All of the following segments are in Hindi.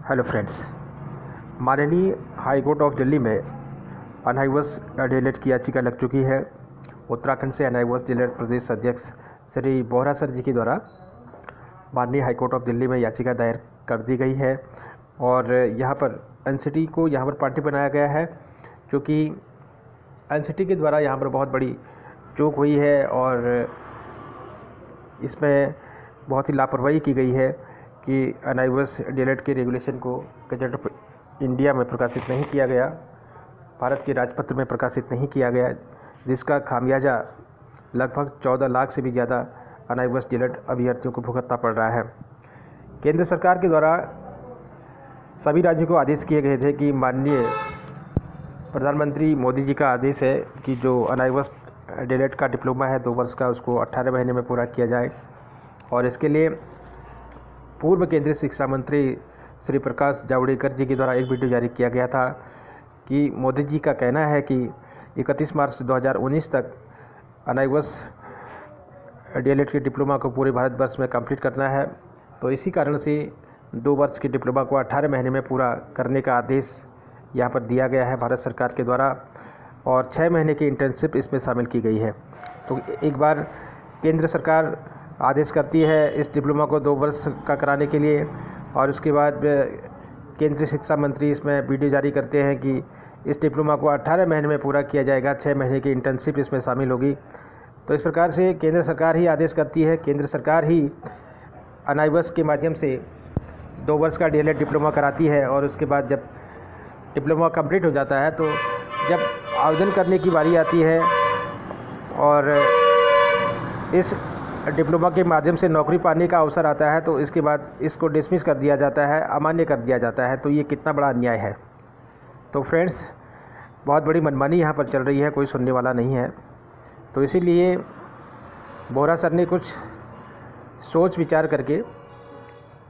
Hello friends. माननीय हाई कोर्ट ऑफ दिल्ली में अनहाइवस डीएलएड की याचिका लग चुकी है। उत्तराखंड से अनहाइवस डीएलएड प्रदेश अध्यक्ष श्री बोहरा सर जी के द्वारा माननीय हाई कोर्ट ऑफ दिल्ली में याचिका दायर कर दी गई है और यहाँ पर एनसीटी को यहाँ पर पार्टी बनाया गया है, क्योंकि एनसीटी के द्वारा यहाँ पर बहुत बड़ी चूक हुई है और इसमें बहुत ही लापरवाही की गई है कि अनहाइवस डीएलएड के रेगुलेशन को गजट ऑफ इंडिया में प्रकाशित नहीं किया गया, भारत के राजपत्र में प्रकाशित नहीं किया गया, जिसका खामियाजा लगभग 14 लाख से भी ज़्यादा अनहाइवस डीएलएड अभ्यर्थियों को भुगतना पड़ रहा है। केंद्र सरकार के द्वारा सभी राज्यों को आदेश किए गए थे कि माननीय प्रधानमंत्री मोदी जी का आदेश है कि जो अनहाइवस डीएलएड का डिप्लोमा है 2 वर्ष का, उसको 18 महीने में पूरा किया जाए। और इसके लिए पूर्व केंद्रीय शिक्षा मंत्री श्री प्रकाश जावड़ेकर जी के द्वारा एक वीडियो जारी किया गया था कि मोदी जी का कहना है कि 31 मार्च 2019 तक अनहाइवस डीएलएड के डिप्लोमा को पूरे भारतवर्ष में कंप्लीट करना है। तो इसी कारण से 2 वर्ष के डिप्लोमा को 18 महीने में पूरा करने का आदेश यहाँ पर दिया गया है भारत सरकार के द्वारा, और 6 महीने की इंटर्नशिप इसमें शामिल की गई है। तो एक बार केंद्र सरकार आदेश करती है इस डिप्लोमा को 2 वर्ष का कराने के लिए, और उसके बाद केंद्रीय शिक्षा मंत्री इसमें वीडियो जारी करते हैं कि इस डिप्लोमा को 18 महीने में पूरा किया जाएगा, 6 महीने की इंटर्नशिप इसमें शामिल होगी। तो इस प्रकार से केंद्र सरकार ही आदेश करती है, केंद्र सरकार ही अनहाइवस के माध्यम से 2 वर्ष का डीएलएड डिप्लोमा कराती है, और उसके बाद जब डिप्लोमा कंप्लीट हो जाता है तो जब आवेदन करने की बारी आती है और इस डिप्लोमा के माध्यम से नौकरी पाने का अवसर आता है, तो इसके बाद इसको डिसमिस कर दिया जाता है, अमान्य कर दिया जाता है। तो ये कितना बड़ा अन्याय है। तो फ्रेंड्स, बहुत बड़ी मनमानी यहाँ पर चल रही है, कोई सुनने वाला नहीं है। तो इसीलिए बोहरा सर ने कुछ सोच विचार करके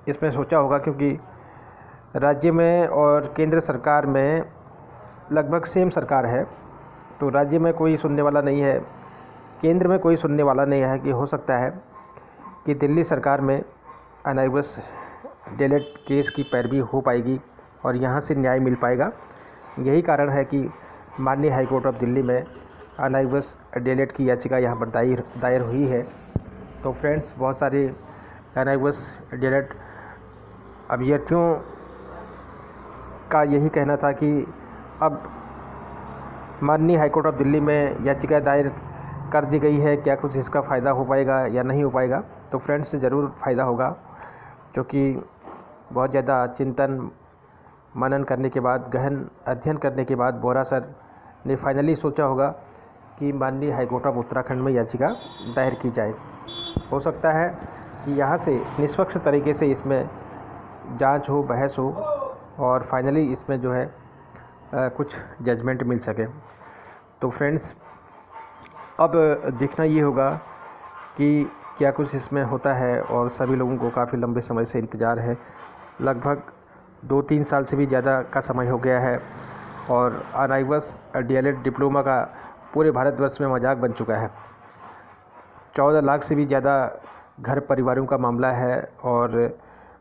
इसमें सोचा होगा, क्योंकि राज्य में और केंद्र सरकार में लगभग सेम सरकार है, तो राज्य में कोई सुनने वाला नहीं है, केंद्र में कोई सुनने वाला नहीं है कि हो सकता है कि दिल्ली सरकार में अनहाइवस डीएलएड केस की पैरवी हो पाएगी और यहाँ से न्याय मिल पाएगा। यही कारण है कि माननीय हाई कोर्ट ऑफ दिल्ली में अनहाइवस डीएलएड की याचिका यहाँ पर दायर हुई है। तो फ्रेंड्स, बहुत सारे अनहाइवस डीएलएड अभ्यर्थियों का यही कहना था कि अब माननीय हाई कोर्ट ऑफ दिल्ली में याचिका दायर कर दी गई है, क्या कुछ इसका फ़ायदा हो पाएगा या नहीं हो पाएगा। तो फ्रेंड्स, से ज़रूर फ़ायदा होगा, क्योंकि बहुत ज़्यादा चिंतन मनन करने के बाद, गहन अध्ययन करने के बाद बोहरा सर ने फाइनली सोचा होगा कि माननीय हाई कोर्ट ऑफ उत्तराखंड में याचिका दायर की जाए। हो सकता है कि यहाँ से निष्पक्ष तरीके से इसमें जांच हो, बहस हो और फाइनली इसमें जो है कुछ जजमेंट मिल सके। तो फ्रेंड्स, अब देखना ये होगा कि क्या कुछ इसमें होता है, और सभी लोगों को काफ़ी लंबे समय से इंतज़ार है। लगभग 2-3 साल से भी ज़्यादा का समय हो गया है और अनहाइवस डीएलएड डिप्लोमा का पूरे भारतवर्ष में मजाक बन चुका है। 14 लाख से भी ज़्यादा घर परिवारों का मामला है और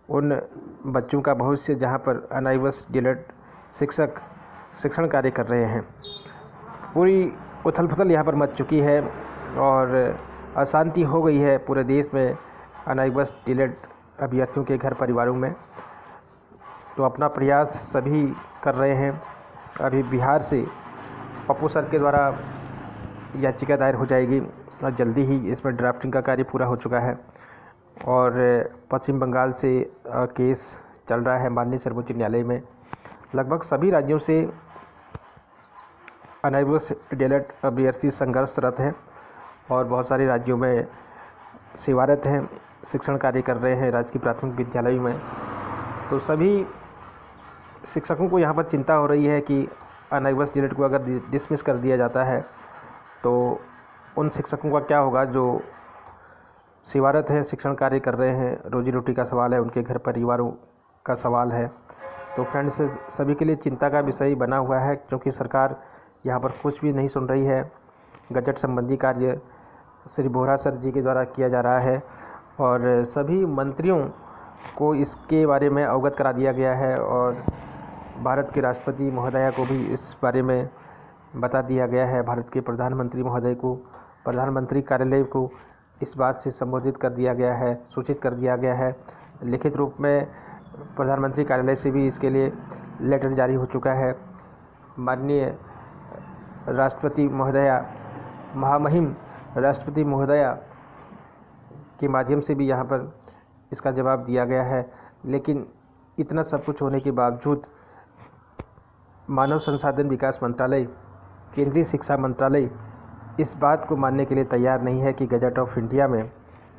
उन बच्चों का भविष्य जहाँ पर अनहाइवस डीएलएड शिक्षक शिक्षण कार्य कर रहे हैं। पूरी उथल पुथल यहाँ पर मच चुकी है और अशांति हो गई है पूरे देश में अनहाइवस डीएलएड अभ्यर्थियों के घर परिवारों में। तो अपना प्रयास सभी कर रहे हैं। अभी बिहार से पप्पू सर के द्वारा याचिका दायर हो जाएगी और जल्दी ही इसमें ड्राफ्टिंग का कार्य पूरा हो चुका है, और पश्चिम बंगाल से केस चल रहा है माननीय सर्वोच्च न्यायालय में। लगभग सभी राज्यों से अनहाइवस डीएलएड अभ्यर्थी संघर्षरत हैं और बहुत सारे राज्यों में सेवारत हैं, शिक्षण कार्य कर रहे हैं राजकीय प्राथमिक विद्यालयों में। तो सभी शिक्षकों को यहाँ पर चिंता हो रही है कि अनहाइवस डीएलएड को अगर डिसमिस कर दिया जाता है तो उन शिक्षकों का क्या होगा जो सेवारत हैं, शिक्षण कार्य कर रहे हैं। रोजी रोटी का सवाल है, उनके घर परिवारों का सवाल है। तो फ्रेंड्स, सभी के लिए चिंता का विषय बना हुआ है, क्योंकि सरकार यहाँ पर कुछ भी नहीं सुन रही है। गजट संबंधी कार्य श्री बोहरा सर जी के द्वारा किया जा रहा है और सभी मंत्रियों को इसके बारे में अवगत करा दिया गया है और भारत के राष्ट्रपति महोदया को भी इस बारे में बता दिया गया है। भारत के प्रधानमंत्री महोदय को, प्रधानमंत्री कार्यालय को इस बात से संबोधित कर दिया गया है, सूचित कर दिया गया है। लिखित रूप में प्रधानमंत्री कार्यालय से भी इसके लिए लेटर जारी हो चुका है। माननीय राष्ट्रपति महोदया, महामहिम राष्ट्रपति महोदया के माध्यम से भी यहाँ पर इसका जवाब दिया गया है। लेकिन इतना सब कुछ होने के बावजूद मानव संसाधन विकास मंत्रालय, केंद्रीय शिक्षा मंत्रालय इस बात को मानने के लिए तैयार नहीं है कि गजट ऑफ इंडिया में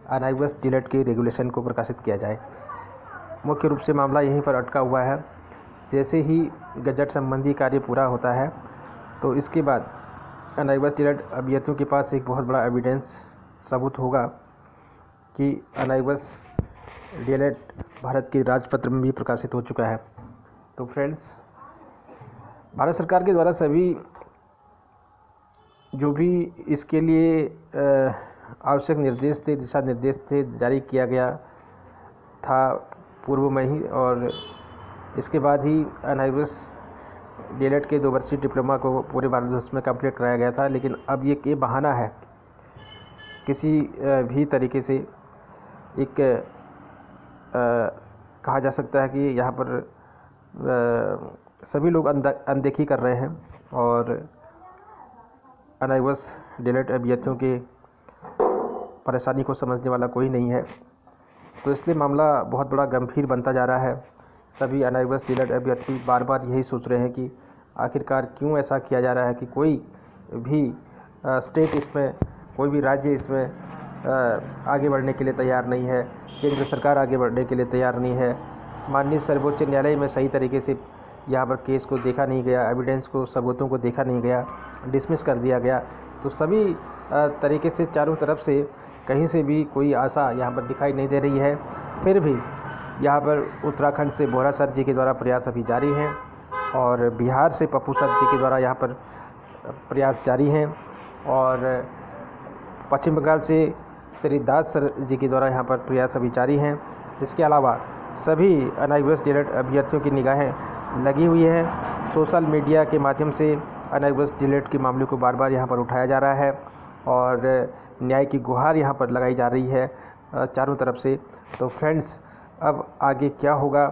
अनाइवस डिलेट के रेगुलेशन को प्रकाशित किया जाए। मुख्य रूप से मामला यहीं पर अटका हुआ है। जैसे ही गजट संबंधी कार्य पूरा होता है तो इसके बाद अनाइवस डिलेट अभ्यर्थियों के पास एक बहुत बड़ा एविडेंस सबूत होगा कि अनाइवस डिलेट भारत के राजपत्र में भी प्रकाशित हो चुका है। तो फ्रेंड्स, भारत सरकार के द्वारा सभी जो भी इसके लिए आवश्यक निर्देश थे, दिशा निर्देश थे, जारी किया गया था पूर्व में ही, और इसके बाद ही अनाइवस डिलेट के 2 वर्षीय डिप्लोमा को पूरे भारतवर्ष में कंप्लीट कराया गया था। लेकिन अब ये बहाना है, किसी भी तरीके से एक कहा जा सकता है कि यहाँ पर सभी लोग अनदेखी कर रहे हैं और अनाइवस डिलेट अभ्यर्थियों के परेशानी को समझने वाला कोई नहीं है। तो इसलिए मामला बहुत बड़ा गंभीर बनता जा रहा है। सभी अनाइवस डिलेट अभ्यर्थी बार बार यही सोच रहे हैं कि आखिरकार क्यों ऐसा किया जा रहा है कि कोई भी स्टेट इसमें, कोई भी राज्य इसमें आगे बढ़ने के लिए तैयार नहीं है, केंद्र सरकार आगे बढ़ने के लिए तैयार नहीं है। माननीय सर्वोच्च न्यायालय में सही तरीके से यहाँ पर केस को देखा नहीं गया, एविडेंस को, सबूतों को देखा नहीं गया, डिसमिस कर दिया गया। तो सभी तरीके से चारों तरफ से कहीं से भी कोई आशा यहाँ पर दिखाई नहीं दे रही है। फिर भी यहाँ पर उत्तराखंड से बोहरा सर जी के द्वारा प्रयास अभी जारी हैं और बिहार से पप्पू सर जी के द्वारा यहाँ पर प्रयास जारी हैं और पश्चिम बंगाल से श्री दास सर जी के द्वारा यहाँ पर प्रयास अभी जारी हैं। इसके अलावा सभी अनाइवस डिलेट अभ्यर्थियों की निगाहें लगी हुई हैं। सोशल मीडिया के माध्यम से अनाइवस डिलेट के मामले को बार बार यहाँ पर उठाया जा रहा है और न्याय की गुहार यहाँ पर लगाई जा रही है चारों तरफ से। तो फ्रेंड्स, अब आगे क्या होगा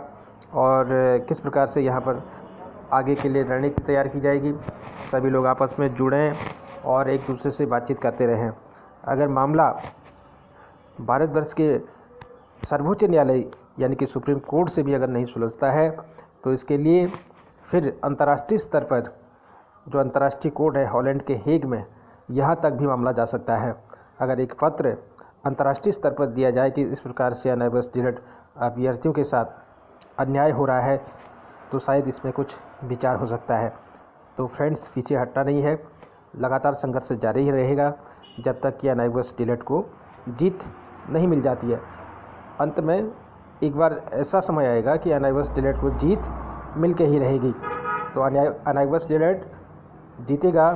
और किस प्रकार से यहाँ पर आगे के लिए रणनीति तैयार की जाएगी, सभी लोग आपस में जुड़ें और एक दूसरे से बातचीत करते रहें। अगर मामला भारतवर्ष के सर्वोच्च न्यायालय यानी कि सुप्रीम कोर्ट से भी अगर नहीं सुलझता है तो इसके लिए फिर अंतर्राष्ट्रीय स्तर पर जो अंतर्राष्ट्रीय कोर्ट है हॉलैंड के हेग में, यहाँ तक भी मामला जा सकता है। अगर एक पत्र अंतर्राष्ट्रीय स्तर पर दिया जाए कि इस प्रकार से अनाइवस डिलेट अभ्यर्थियों के साथ अन्याय हो रहा है तो शायद इसमें कुछ विचार हो सकता है। तो फ्रेंड्स, पीछे हटना नहीं है, लगातार संघर्ष जारी ही रहेगा जब तक कि अनाइवस डिलेट को जीत नहीं मिल जाती है। अंत में एक बार ऐसा समय आएगा कि अनाइवस डिलेट को जीत मिल के ही रहेगी। तो अनाइवस डिलेट जीतेगा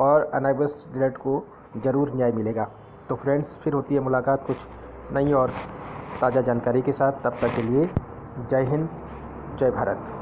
और अनाइवस डिलेट को ज़रूर न्याय मिलेगा। तो फ्रेंड्स, फिर होती है मुलाकात कुछ नई और ताज़ा जानकारी के साथ। तब तक के लिए जय हिंद, जय भारत।